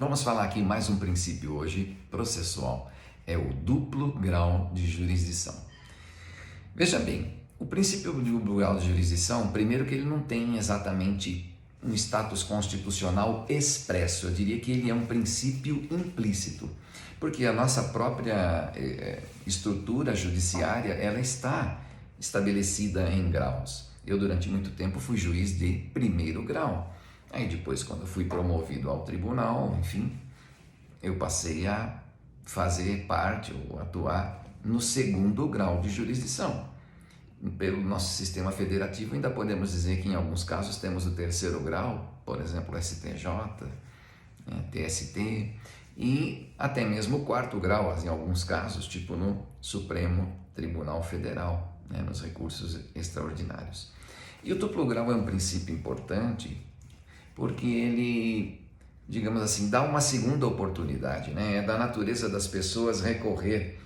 Vamos falar aqui mais um princípio hoje, processual, é o duplo grau de jurisdição. Veja bem, o princípio do duplo grau de jurisdição, primeiro que ele não tem exatamente um status constitucional expresso, eu diria que ele é um princípio implícito, porque a nossa própria estrutura judiciária, ela está estabelecida em graus. Eu durante muito tempo fui juiz de primeiro grau. Aí depois, quando eu fui promovido ao tribunal, enfim, eu passei a fazer parte ou atuar no segundo grau de jurisdição. Pelo nosso sistema federativo, ainda podemos dizer que em alguns casos temos o terceiro grau, por exemplo, STJ, TST, e até mesmo o quarto grau, em alguns casos, tipo no Supremo Tribunal Federal, nos recursos extraordinários. E o duplo grau é um princípio importante porque ele, digamos assim, dá uma segunda oportunidade, É da natureza das pessoas recorrer.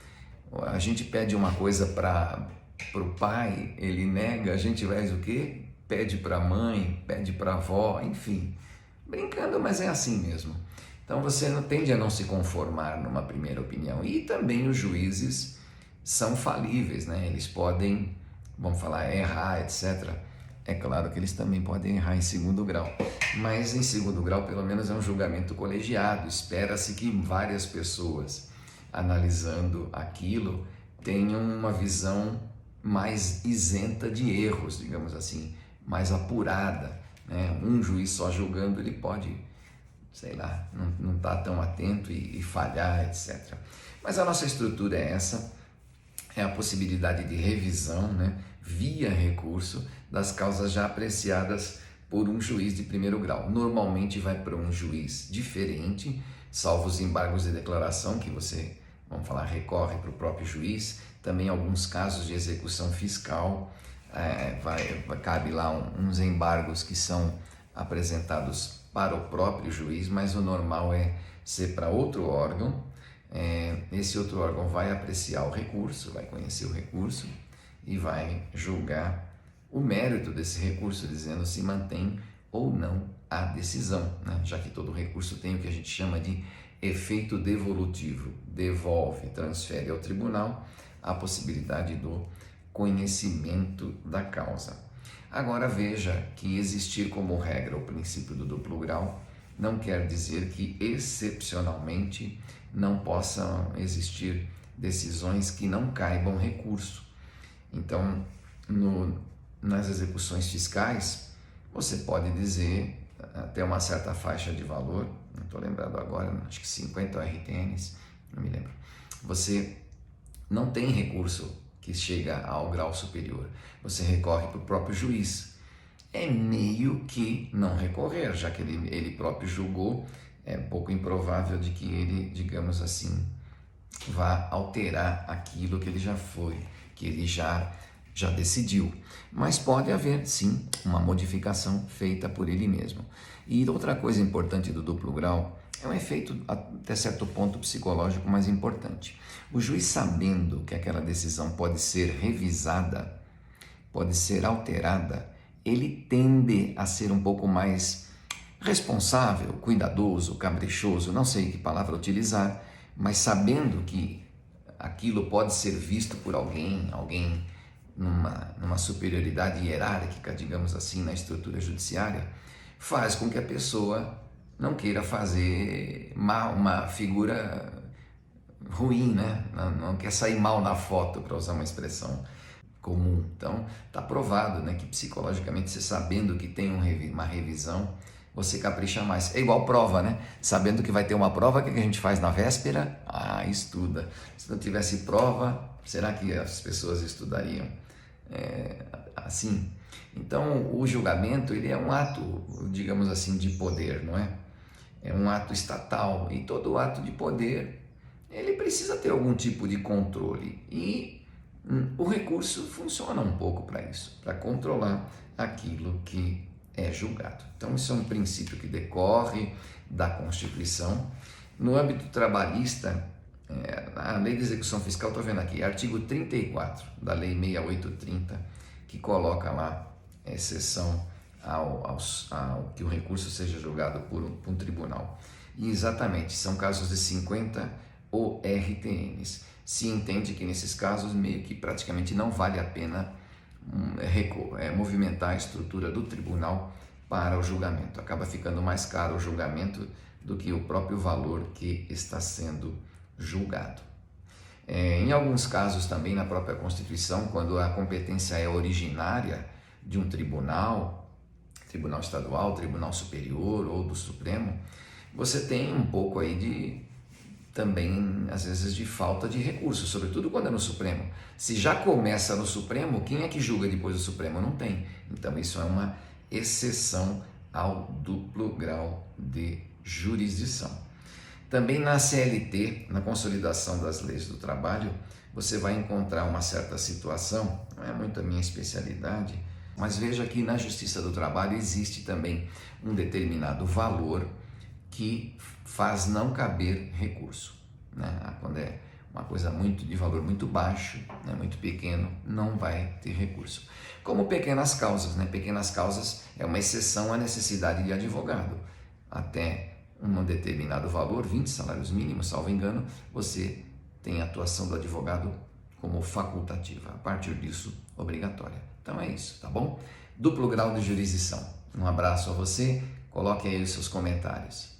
A gente pede uma coisa para o pai, ele nega, a gente faz o quê? Pede para a mãe, pede para a avó, enfim. Brincando, mas é assim mesmo. Então você não tende a não se conformar numa primeira opinião. E também os juízes são falíveis, Eles podem, vamos falar, errar, etc. É claro que eles também podem errar em segundo grau, mas em segundo grau pelo menos é um julgamento colegiado, espera-se que várias pessoas analisando aquilo tenham uma visão mais isenta de erros, digamos assim, mais apurada, Um juiz só julgando ele pode, sei lá, não está tão atento e falhar, etc. Mas a nossa estrutura é essa, é a possibilidade de revisão, via recurso das causas já apreciadas por um juiz de primeiro grau. Normalmente vai para um juiz diferente, salvo os embargos de declaração que você, vamos falar, recorre para o próprio juiz. Também alguns casos de execução fiscal, cabe lá uns embargos que são apresentados para o próprio juiz, mas o normal é ser para outro órgão. Esse outro órgão vai apreciar o recurso, vai conhecer o recurso e vai julgar o mérito desse recurso, dizendo se mantém ou não a decisão, já que todo recurso tem o que a gente chama de efeito devolutivo, devolve, transfere ao tribunal a possibilidade do conhecimento da causa. Agora veja que existir como regra o princípio do duplo grau não quer dizer que excepcionalmente não possam existir decisões que não caibam recurso. Então, nas execuções fiscais, você pode dizer até uma certa faixa de valor, não estou lembrado agora, acho que 50 RTNs, não me lembro. Você não tem recurso que chega ao grau superior, você recorre para o próprio juiz. É meio que não recorrer, já que ele próprio julgou, é pouco improvável de que ele, digamos assim, vá alterar aquilo que ele já foi, que ele já decidiu. Mas pode haver, sim, uma modificação feita por ele mesmo. E outra coisa importante do duplo grau é um efeito, até certo ponto, psicológico mais importante. O juiz, sabendo que aquela decisão pode ser revisada, pode ser alterada, ele tende a ser um pouco mais responsável, cuidadoso, caprichoso, não sei que palavra utilizar, mas sabendo que aquilo pode ser visto por alguém numa superioridade hierárquica, digamos assim, na estrutura judiciária, faz com que a pessoa não queira fazer uma figura ruim, Não quer sair mal na foto, para usar uma expressão comum. Então, está provado, que psicologicamente, você sabendo que tem uma revisão, você capricha mais. É igual prova, Sabendo que vai ter uma prova, o que a gente faz na véspera? Estuda. Se não tivesse prova, será que as pessoas estudariam assim? Então, o julgamento, ele é um ato, digamos assim, de poder, não é? É um ato estatal, e todo ato de poder, ele precisa ter algum tipo de controle, e o recurso funciona um pouco para isso, para controlar aquilo que é julgado. Então, isso é um princípio que decorre da Constituição. No âmbito trabalhista, a Lei de Execução Fiscal, estou vendo aqui, artigo 34 da Lei 6830, que coloca lá exceção ao que o recurso seja julgado por um tribunal. E exatamente, são casos de 50 ORTNs. Se entende que nesses casos meio que praticamente não vale a pena movimentar a estrutura do tribunal para o julgamento. Acaba ficando mais caro o julgamento do que o próprio valor que está sendo julgado. Em alguns casos também na própria Constituição, quando a competência é originária de um tribunal, tribunal estadual, tribunal superior ou do Supremo, você tem um pouco aí de também, às vezes, de falta de recursos, sobretudo quando é no Supremo. Se já começa no Supremo, quem é que julga depois do Supremo? Não tem. Então isso é uma exceção ao duplo grau de jurisdição. Também na CLT, na Consolidação das Leis do Trabalho, você vai encontrar uma certa situação, não é muito a minha especialidade, mas veja que na Justiça do Trabalho existe também um determinado valor que faz não caber recurso, né? Quando é uma coisa de valor muito baixo, né, muito pequeno, não vai ter recurso. Como pequenas causas, né? Pequenas causas é uma exceção à necessidade de advogado. Até um determinado valor, 20 salários mínimos, salvo engano, você tem a atuação do advogado como facultativa. A partir disso, obrigatória. Então é isso, tá bom? Duplo grau de jurisdição. Um abraço a você, coloque aí os seus comentários.